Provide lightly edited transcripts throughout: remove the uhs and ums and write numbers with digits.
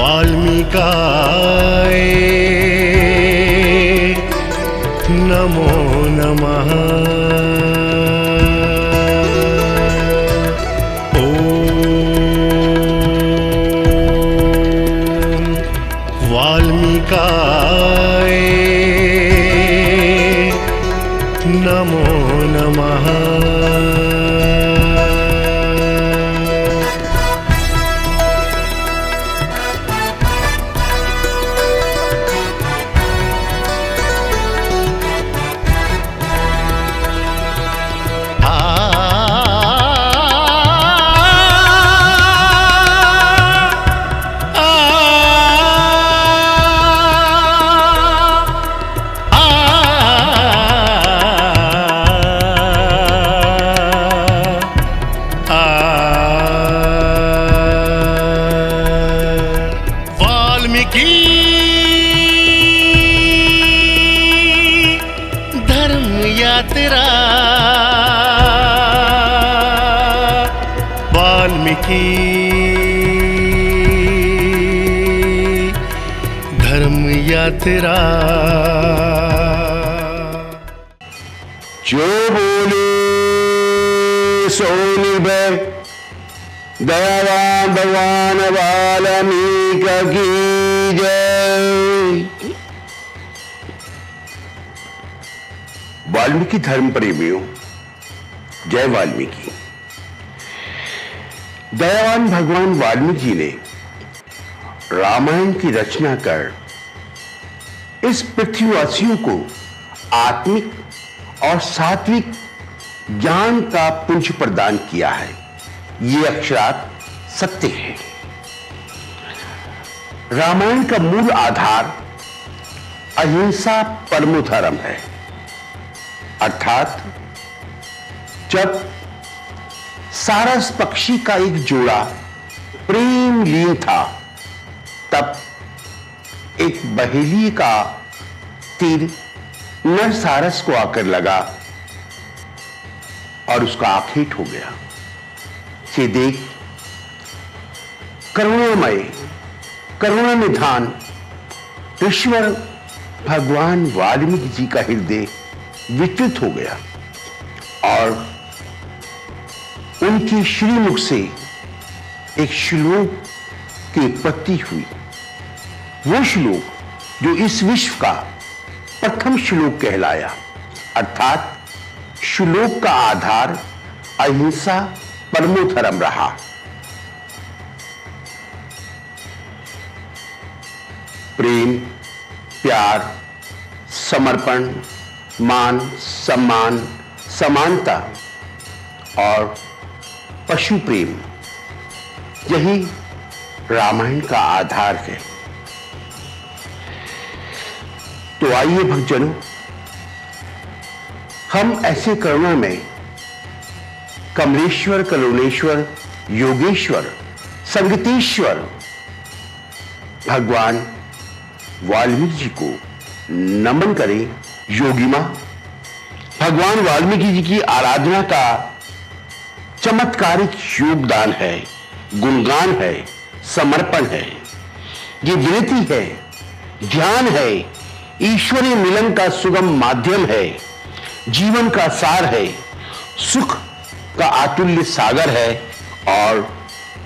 वाल्मीकाय नमो नमः। ओम वाल्मीकाय नमो नमः। धर्म यात्रा वाल्मीकि धर्म यात्रा। जो बोले सो निर्भय दयावान भगवान वाल्मीकि की जय। वाल्मीकि धर्म प्रेमियों, जय वाल्मीकि। दयावान भगवान वाल्मीकि जी ने रामायण की रचना कर इस पृथ्वीवासियों को आत्मिक और सात्विक ज्ञान का पुंज प्रदान किया है। ये अक्षरात सत्य है। रामायण का मूल आधार अहिंसा परमो धर्म है, अर्थात जब सारस पक्षी का एक जोड़ा प्रेम लीन था, तब एक बहेलिए का तीर नर सारस को आकर लगा और उसका आखेट हो गया। से देख करुणामय करुणा निधान ईश्वर भगवान वाल्मीकि जी का हृदय विचलित हो गया और उनके श्रीमुख से एक श्लोक की उत्पत्ति हुई। वो श्लोक जो इस विश्व का प्रथम श्लोक कहलाया, अर्थात श्लोक का आधार अहिंसा परमो धर्म रहा। प्रेम, प्यार, समर्पण, मान, सम्मान, समानता और पशु प्रेम, यही रामायण का आधार है। तो आइए भक्तजनों, हम ऐसे करुणा में कमलेश्वर, करुणेश्वर, योगेश्वर, संगीतेश्वर भगवान वाल्मीकि जी को नमन करें। योगी मां भगवान वाल्मीकि जी की आराधना का चमत्कारिक योगदान है, गुणगान है, समर्पण है। ये विनती है, ध्यान है, ईश्वरीय मिलन का सुगम माध्यम है, जीवन का सार है, सुख का अतुल्य सागर है और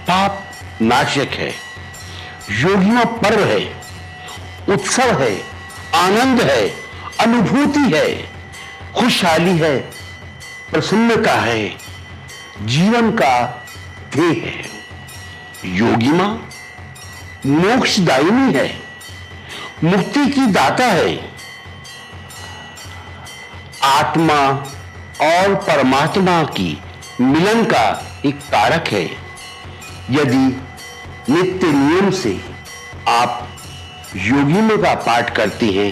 पाप नाशक है। योगियों पर्व है, उत्सव है, आनंद है, अनुभूति है, खुशहाली है, प्रसन्नता है, जीवन का ध्येय है। योगी मां मोक्षदायिनी है, मुक्ति की दाता है, आत्मा और परमात्मा की मिलन का एक कारक है। यदि नित्य नियम से आप योगियों का पाठ करती हैं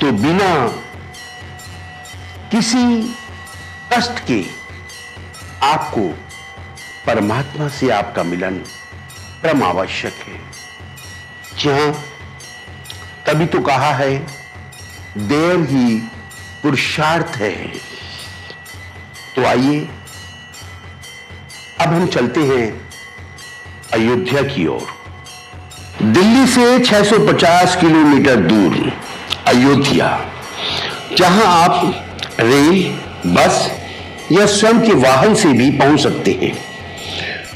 तो बिना किसी कष्ट के आपको परमात्मा से आपका मिलन परम आवश्यक है। जहां तभी तो कहा है देव ही पुरुषार्थ है। तो आइए अब हम चलते हैं अयोध्या की ओर। दिल्ली से 650 किलोमीटर दूर अयोध्या, जहां आप रेल, बस या स्वयं के वाहन से भी पहुंच सकते हैं।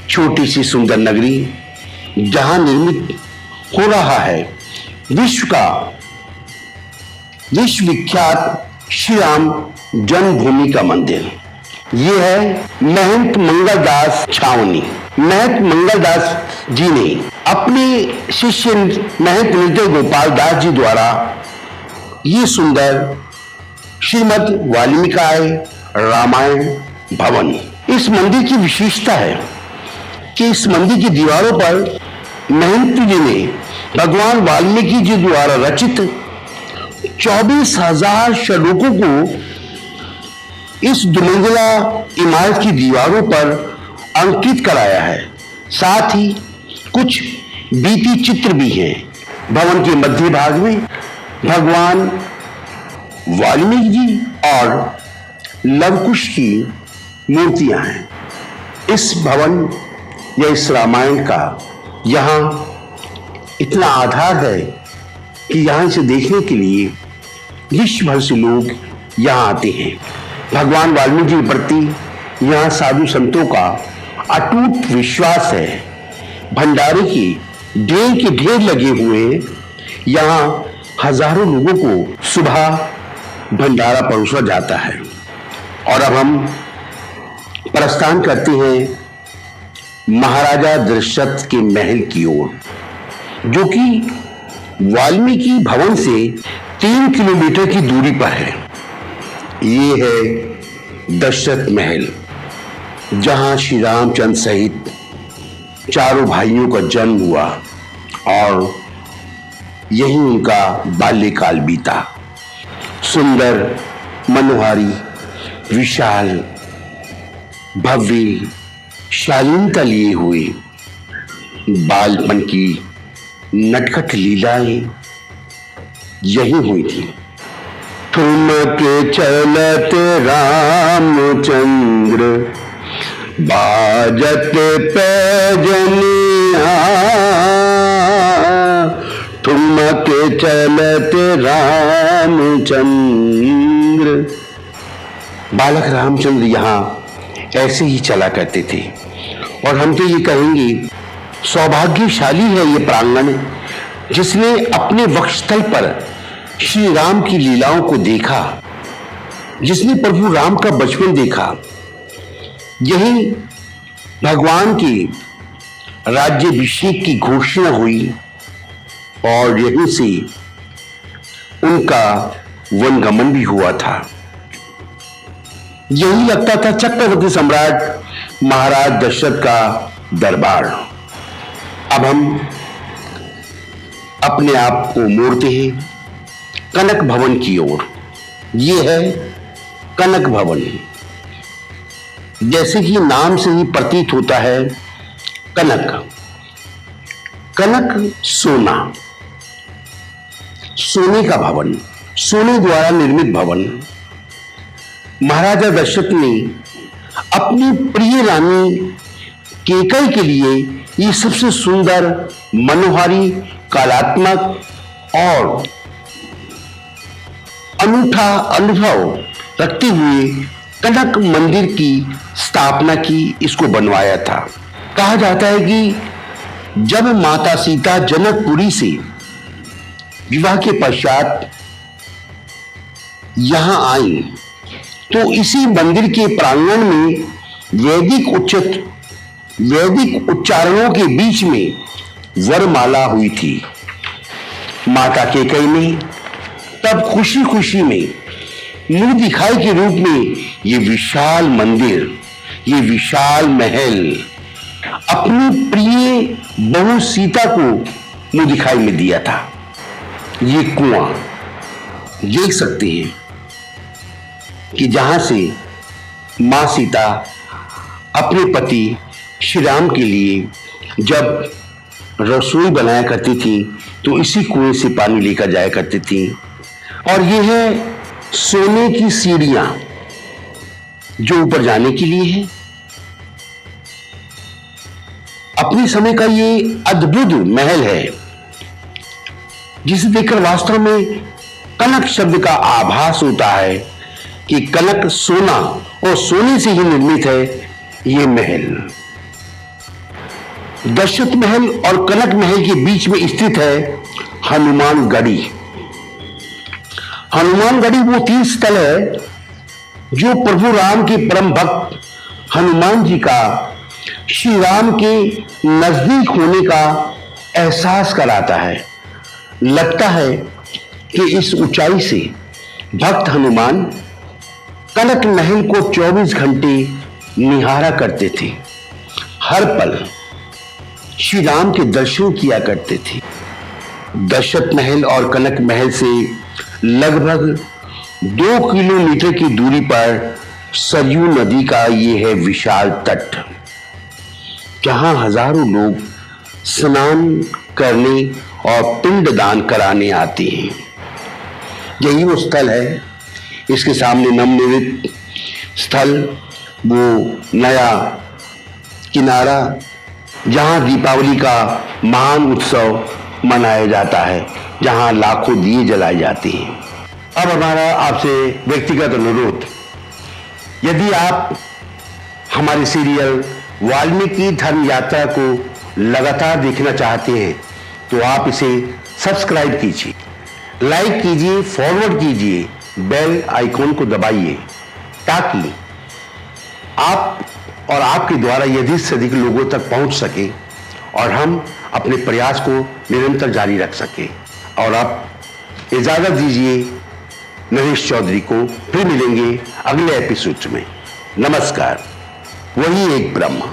छोटी सी सुंदर नगरी जहां निर्मित हो रहा है विश्वविख्यात श्री राम जन्मभूमि का मंदिर। यह है महंत मंगलदास छावनी। महंत मंगलदास जी ने अपने शिष्य महंत नृत्य गोपाल दास जी द्वारा ये सुंदर श्रीमद् वाल्मीकाय रामायण भवन। इस मंदिर की विशेषता है कि इस मंदिर की दीवारों पर महंत जी ने भगवान वाल्मीकि जी द्वारा रचित 24,000 श्लोकों को इस दुमंजिला इमारत की दीवारों पर अंकित कराया है। साथ ही कुछ भित्ति चित्र भी हैं। भवन के मध्य भाग में भगवान वाल्मीकि जी और लवकुश की मूर्तियां हैं। इस भवन या इस रामायण का यहाँ इतना आधार है कि यहाँ से देखने के लिए विश्व भर से लोग यहाँ आते हैं। भगवान वाल्मीकि के प्रति यहाँ साधु संतों का अटूट विश्वास है। भंडारे के ढेर लगे हुए यहाँ हजारों लोगों को सुबह भंडारा परोसा जाता है। और अब हम प्रस्थान करते हैं महाराजा दशरथ के महल की ओर, जो कि वाल्मीकि भवन से 3 किलोमीटर की दूरी पर है। ये है दशरथ महल, जहां श्री रामचंद्र सहित चारों भाइयों का जन्म हुआ और यही उनका बाल्यकाल बीता। सुंदर, मनोहारी, विशाल, भव्य, शालीनता लिए हुए बालपन की नटखट लीलाएं यही हुई थी। ठुमके चलत रामचंद्र, बाजत पैजनिया। ठुमके चलत रामचंद्र। बालक रामचंद्र यहाँ ऐसे ही चला करते थे। और हम तो ये कहेंगे सौभाग्यशाली है ये प्रांगण, जिसने अपने वक्षस्थल पर श्री राम की लीलाओं को देखा, जिसने प्रभु राम का बचपन देखा। यही भगवान के राज्याभिषेक की घोषणा हुई और यहीं से उनका वनगमन भी हुआ था। यही लगता था चक्रवर्ती सम्राट महाराज दशरथ का दरबार। अब हम अपने आप को मोड़ते हैं कनक भवन की ओर। यह है कनक भवन। जैसे कि नाम से ही प्रतीत होता है, कनक, कनक सोना, सोने का भवन, सोने द्वारा निर्मित भवन। महाराजा दशरथ ने अपनी प्रिय रानी केकई के लिए ये सबसे सुंदर, मनोहारी, कलात्मक और अनूठा अनुभव रखते हुए कनक मंदिर की स्थापना की, इसको बनवाया था। कहा जाता है कि जब माता सीता जनकपुरी से विवाह के पश्चात यहां आई, तो इसी मंदिर के प्रांगण में वैदिक उच्चारणों के बीच में वरमाला हुई थी। माता केकई ने तब खुशी खुशी में मुंह दिखाई के रूप में ये विशाल मंदिर, ये विशाल महल अपनी प्रिय बहू सीता को मुंह दिखाई में दिया था। ये कुआं देख सकते हैं कि जहां से मां सीता अपने पति श्री राम के लिए जब रसोई बनाया करती थी, तो इसी कुएं से पानी लेकर जाया करती थी। और ये है सोने की सीढ़ियां जो ऊपर जाने के लिए है। अपने समय का ये अद्भुत महल है, जिसे देखकर वास्तव में कनक शब्द का आभास होता है कि कनक सोना और सोने से ही निर्मित है ये महल। दशरथ महल और कनक महल के बीच में स्थित है हनुमान गढ़ी। हनुमान गढ़ी वो तीर्थ स्थल है जो प्रभु राम के परम भक्त हनुमान जी का श्री राम के नजदीक होने का एहसास कराता है। लगता है कि इस ऊंचाई से भक्त हनुमान कनक महल को 24 घंटे निहारा करते थे, हर पल श्री राम के दर्शन किया करते थे। दशरथ महल और कनक महल से लगभग 2 किलोमीटर की दूरी पर सरयू नदी का ये है विशाल तट, जहां हजारों लोग स्नान करने और पिंडदान कराने आते हैं। यही वो स्थल है, इसके सामने नवनिर्मित स्थल, वो नया किनारा जहां दीपावली का महान उत्सव मनाया जाता है, जहां लाखों दिए जलाए जाते हैं। अब हमारा आपसे व्यक्तिगत अनुरोध, यदि आप हमारे सीरियल वाल्मीकि धर्म यात्रा को लगातार देखना चाहते हैं तो आप इसे सब्सक्राइब कीजिए, लाइक कीजिए, फॉरवर्ड कीजिए, बेल आइकॉन को दबाइए, ताकि आप और आपके द्वारा अधिक से अधिक लोगों तक पहुंच सके और हम अपने प्रयास को निरंतर जारी रख सके। और आप इजाजत दीजिए नरेश चौधरी को, फिर मिलेंगे अगले एपिसोड में। नमस्कार। वही एक ब्रह्म।